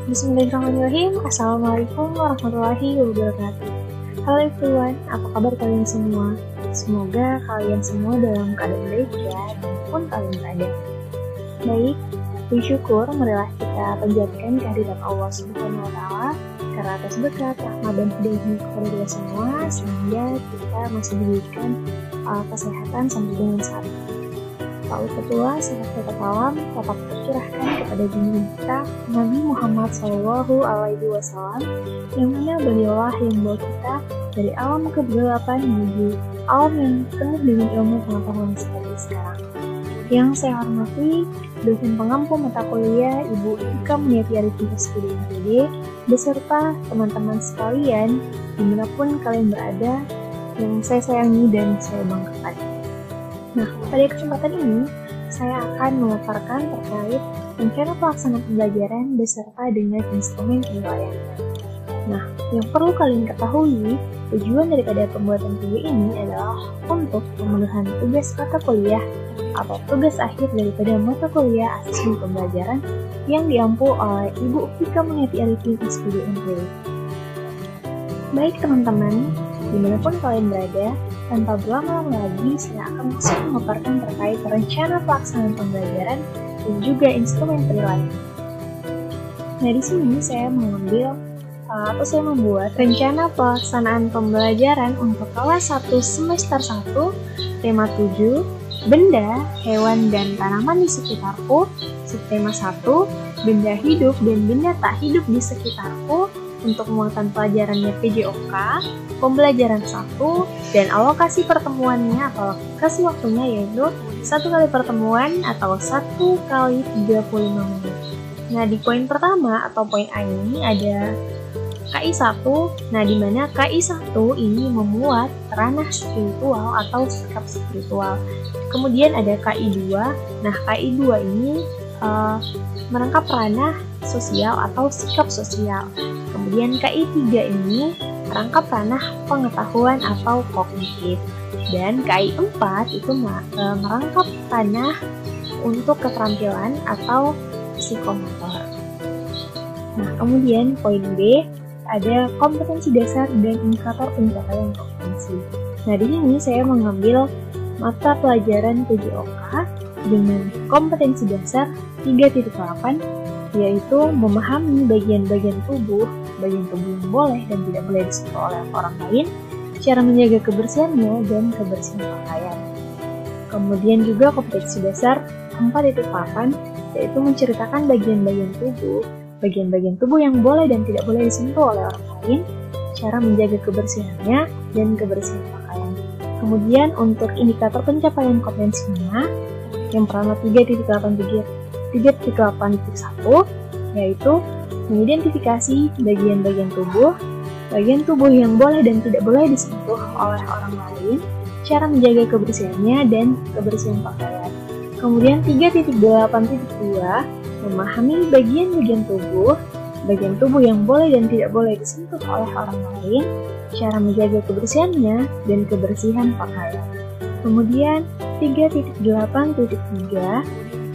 Bismillahirrahmanirrahim. Assalamualaikum warahmatullahi wabarakatuh. Halo everyone, apa kabar kalian semua? Semoga kalian semua dalam keadaan baik ya, dimanapun kalian berada. Baik, bersyukur marilah kita panjatkan kehadirat Allah Subhanahu wa Ta'ala karena atas berkat rahmat dan hidayahnya kepada kita semua, sehingga kita masih diberikan kesehatan sampai dengan saat ini. Tak lupa pula sehat alam tetap tercurahkan kepada junjungan kita Nabi Muhammad SAW, yang mana beliaulah yang membawa kita dari alam kegelapan menuju alam yang penuh dengan ilmu pengetahuan seperti sekarang. Yang saya hormati dosen pengampu mata kuliah Ibu Ika Muniati Arifin SPD MPD beserta teman-teman sekalian dimanapun kalian berada yang saya sayangi dan saya banggakan. Nah, pada kesempatan ini, saya akan memaparkan terkait rencana pelaksanaan pembelajaran beserta dengan instrumen penilaian. Nah, yang perlu kalian ketahui, tujuan daripada pembuatan video ini adalah untuk pemenuhan tugas mata kuliah atau tugas akhir daripada mata kuliah asesmen pembelajaran yang diampu oleh Ibu Ika Muniati Arifin SPD MPD. Baik teman-teman, dimanapun kalian berada, tanpa berlama-lama lagi, saya akan langsung memaparkan terkait rencana pelaksanaan pembelajaran dan juga instrumen penilaian. Nah, di sini saya membuat rencana pelaksanaan pembelajaran untuk kelas 1 semester 1, tema 7, benda, hewan, dan tanaman di sekitarku, subtema 1, benda hidup dan benda tak hidup di sekitarku, untuk muatan pelajarannya PJOK, pembelajaran 1, dan alokasi pertemuannya atau alokasi waktunya yaitu 1 kali pertemuan atau 1 kali 35 menit. Nah, di poin pertama atau poin A ini ada KI1, nah di mana KI1 ini memuat ranah spiritual atau sikap spiritual. Kemudian ada KI2, nah KI2 ini merangkap ranah sosial atau sikap sosial. Kemudian KI3 ini merangkap ranah pengetahuan atau kognitif. Dan KI4 itu merangkap ranah untuk keterampilan atau psikomotor. Nah, kemudian poin B ada kompetensi dasar dan indikator pencapaian kompetensi. Nah, di sini saya mengambil mata pelajaran PJOK dengan kompetensi dasar 3.8, yaitu memahami bagian-bagian tubuh yang boleh dan tidak boleh disentuh oleh orang lain, cara menjaga kebersihannya dan kebersihan pakaian. Kemudian juga kompetensi dasar 4.8, yaitu menceritakan bagian-bagian tubuh yang boleh dan tidak boleh disentuh oleh orang lain, cara menjaga kebersihannya dan kebersihan pakaian. Kemudian untuk indikator pencapaian kompetensinya, yang pertama 3.8.1, yaitu mengidentifikasi bagian-bagian tubuh yang boleh dan tidak boleh disentuh oleh orang lain, cara menjaga kebersihannya dan kebersihan pakaian. Kemudian 3.8.2, memahami bagian-bagian tubuh yang boleh dan tidak boleh disentuh oleh orang lain, cara menjaga kebersihannya dan kebersihan pakaian. Kemudian 3.8.3,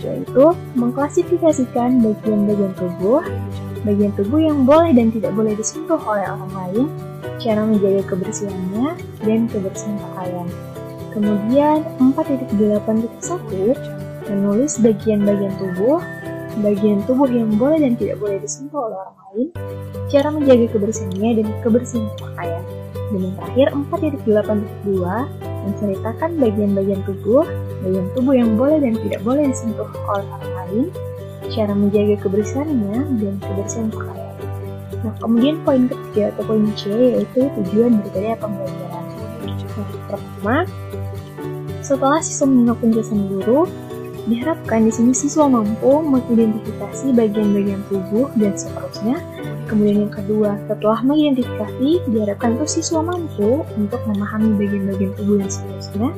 yaitu mengklasifikasikan bagian-bagian tubuh yang boleh dan tidak boleh disentuh oleh orang lain, cara menjaga kebersihannya dan kebersihan pakaian. Kemudian 4.8.1, menulis bagian-bagian tubuh yang boleh dan tidak boleh disentuh oleh orang lain, cara menjaga kebersihannya dan kebersihan pakaian. Dan yang terakhir 4.8.2, menceritakan bagian-bagian tubuh yang boleh dan tidak boleh disentuh oleh orang lain, cara menjaga kebersihannya dan kebersihan pakaian. Nah, kemudian poin ketiga atau poin C yaitu tujuan daripada pembelajaran. Nah, pertama, setelah siswa menyimak penjelasan guru, diharapkan di sini siswa mampu mengidentifikasi bagian-bagian tubuh dan seterusnya. Kemudian yang kedua, setelah mengidentifikasi, diharapkan tuh siswa mampu untuk memahami bagian-bagian tubuh dan seterusnya.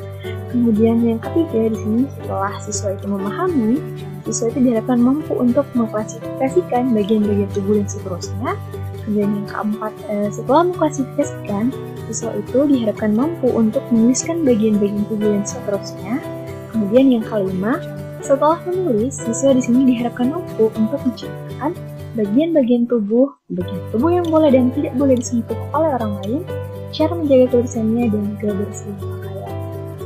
Kemudian yang ketiga di sini, setelah siswa itu memahami, siswa itu diharapkan mampu untuk mengklasifikasikan bagian-bagian tubuh dan seterusnya. Kemudian yang keempat, setelah mengklasifikasikan, siswa itu diharapkan mampu untuk menuliskan bagian-bagian tubuh dan seterusnya. Kemudian yang kelima, setelah menulis, siswa di sini diharapkan mampu untuk menciptakan bagian tubuh yang boleh dan tidak boleh disentuh oleh orang lain, cara menjaga kebersihannya dan kebersihan pakaian.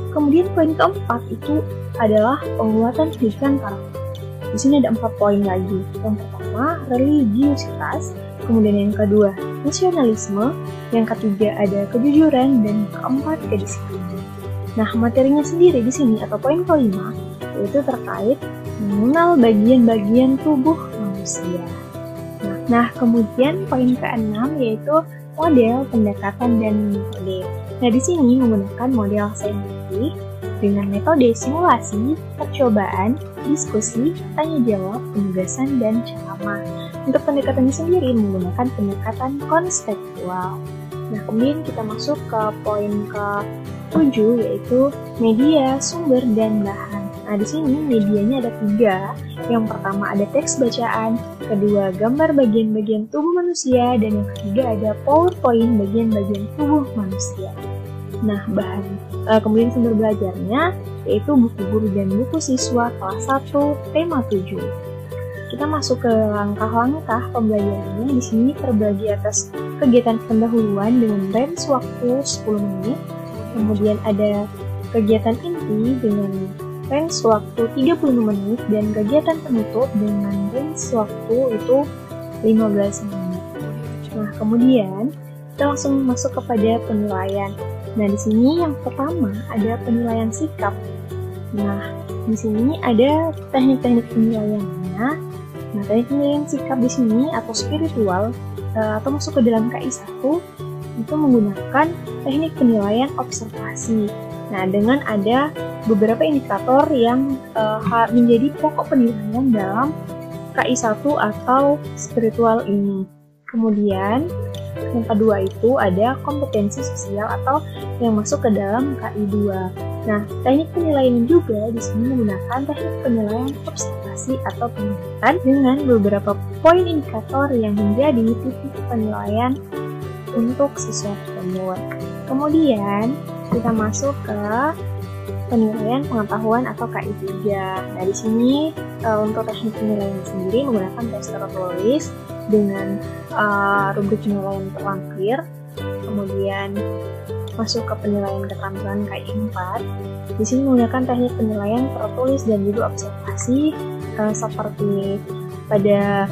Kemudian poin keempat itu adalah penguatan pendidikan karakter. Di sini ada 4 poin lagi. Yang pertama, religiusitas, kemudian yang kedua, nasionalisme, yang ketiga ada kejujuran, dan yang keempat kedisiplinan. Nah, materinya sendiri di sini atau poin kelima yaitu terkait mengenal bagian-bagian tubuh manusia. Nah, kemudian poin keenam yaitu model, pendekatan, dan metode. Nah, di sini menggunakan model saintifik dengan metode simulasi, percobaan, diskusi, tanya jawab, penugasan, dan ceramah. Untuk pendekatannya sendiri menggunakan pendekatan konseptual. Nah, kemudian kita masuk ke poin ke-7 yaitu media, sumber, dan bahan. Nah, di sini medianya ada 3. Yang pertama ada teks bacaan, kedua gambar bagian-bagian tubuh manusia, dan yang ketiga ada PowerPoint bagian-bagian tubuh manusia. Nah, bahan kemudian sumber belajarnya yaitu buku guru dan buku siswa kelas 1 tema 7. Kita masuk ke langkah-langkah pembelajarannya. Di sini terbagi atas kegiatan pendahuluan dengan range waktu 10 menit. Kemudian ada kegiatan inti dengan range waktu 30 menit dan kegiatan penutup dengan range waktu itu 15 menit. Nah, kemudian kita langsung masuk kepada penilaian. Nah, di sini yang pertama ada penilaian sikap. Nah, di sini ada teknik-teknik penilaiannya. Nah, teknik penilaian sikap di sini atau spiritual atau masuk ke dalam KI1 itu menggunakan teknik penilaian observasi. Nah, dengan ada beberapa indikator yang menjadi pokok penilaian dalam KI1 atau spiritual ini. Kemudian yang kedua itu ada kompetensi sosial atau yang masuk ke dalam KI2. Nah, teknik penilaian juga di sini menggunakan teknik penilaian observasi atau pengamatan dengan beberapa poin indikator yang menjadi titik penilaian untuk siswa tersebut. Kemudian kita masuk ke penilaian pengetahuan atau KI3. Nah, di sini untuk teknik penilaian sendiri menggunakan tes tertulis dengan rubrik penilaian terlampir. Kemudian masuk ke penilaian keterampilan KI4. Di sini menggunakan teknik penilaian tertulis dan juga observasi seperti pada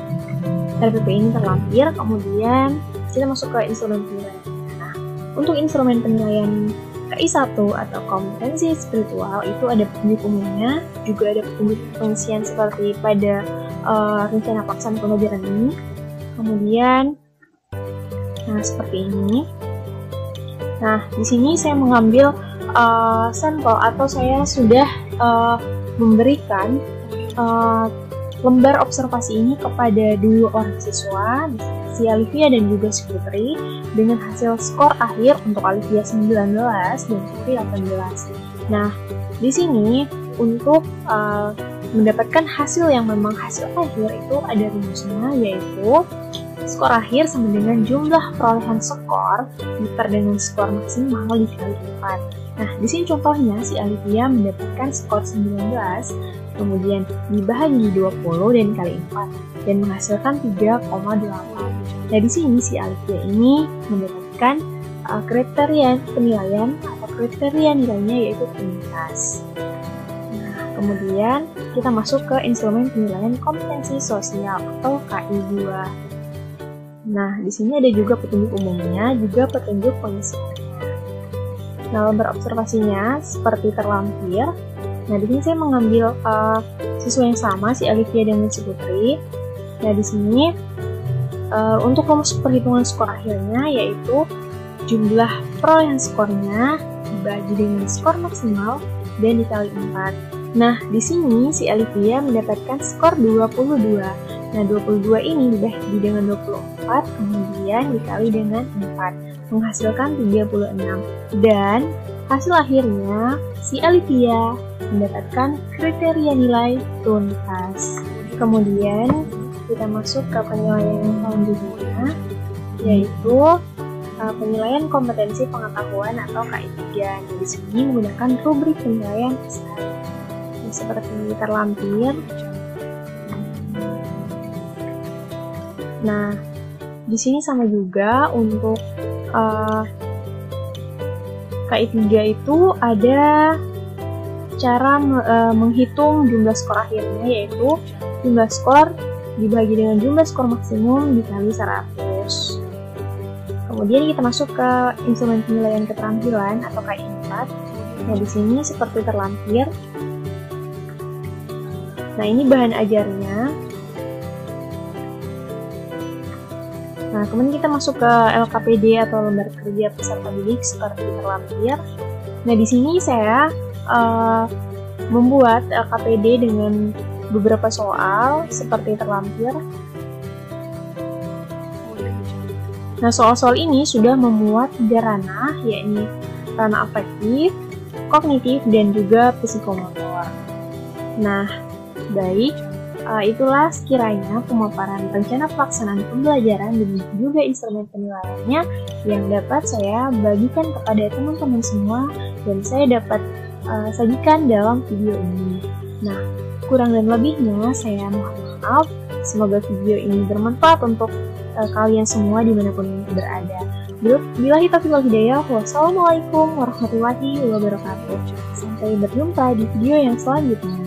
RPP ini terlampir. Kemudian kita masuk ke instrumen penilaian. Nah, untuk instrumen penilaian KI1 atau kompetensi spiritual itu ada petunjuk umumnya, juga ada petunjuk pengisian seperti pada rencana pelaksanaan pembelajaran ini. Kemudian, nah seperti ini. Nah, di sini saya mengambil sampel atau saya sudah memberikan lembar observasi ini kepada 2 orang siswa, si Alivia dan juga si Putri, dengan hasil skor akhir untuk Alivia 19 dan Putri 18. Nah, di sini untuk mendapatkan hasil yang memang hasil akhir itu ada rumusnya, yaitu skor akhir sama dengan jumlah perolehan skor diper dengan skor maksimal dikali 4. Nah, di sini contohnya si Alivia mendapatkan skor 19, kemudian dibagi 20 dan kali 4 dan menghasilkan 3,8. Nah, di sini si Alivia ini mendapatkan kriteria penilaian atau kriteria nilainya yaitu tuntas. Nah, kemudian kita masuk ke instrumen penilaian kompetensi sosial atau KI2. Nah, di sini ada juga petunjuk umumnya, juga petunjuk pengisiannya. Nah, lembar observasinya seperti terlampir. Nah, di sini saya mengambil siswa yang sama, si Alivia dan si Putri. Nah, di sini untuk rumus perhitungan skor akhirnya yaitu jumlah perolehan skornya dibagi dengan skor maksimal dan dikali 4. Nah, di sini si Alivia mendapatkan skor 22. Nah, 22 ini dibagi dengan 24, kemudian dikali dengan 4, menghasilkan 36. Dan hasil akhirnya, si Alivia mendapatkan kriteria nilai tuntas. Kemudian, kita masuk ke penilaian yang selanjutnya, yaitu penilaian kompetensi pengetahuan atau KI3. Nah, di sini menggunakan rubrik penilaian seperti terlampir. Nah, di sini sama juga untuk KI3 itu ada cara menghitung jumlah skor akhirnya, yaitu jumlah skor dibagi dengan jumlah skor maksimum dikali 100. Kemudian kita masuk ke instrumen penilaian keterampilan atau KI4. Nah, di sini seperti terlampir. Nah, ini bahan ajarnya. Nah, kemudian kita masuk ke LKPD atau lembar kerja peserta didik seperti terlampir. Nah, di sini saya membuat LKPD dengan beberapa soal seperti terlampir. Nah, soal-soal ini sudah memuat 3 ranah, yakni ranah afektif, kognitif, dan juga psikomotor. Nah, baik, itulah sekiranya pemaparan rencana pelaksanaan pembelajaran dan juga instrumen penilaiannya yang dapat saya bagikan kepada teman-teman semua dan saya dapat sajikan dalam video ini. Nah, kurang dan lebihnya saya mohon maaf. Semoga video ini bermanfaat untuk kalian semua dimanapun berada. Billahi taufiq wal hidayah. Wassalamualaikum warahmatullahi wabarakatuh. Sampai berjumpa di video yang selanjutnya.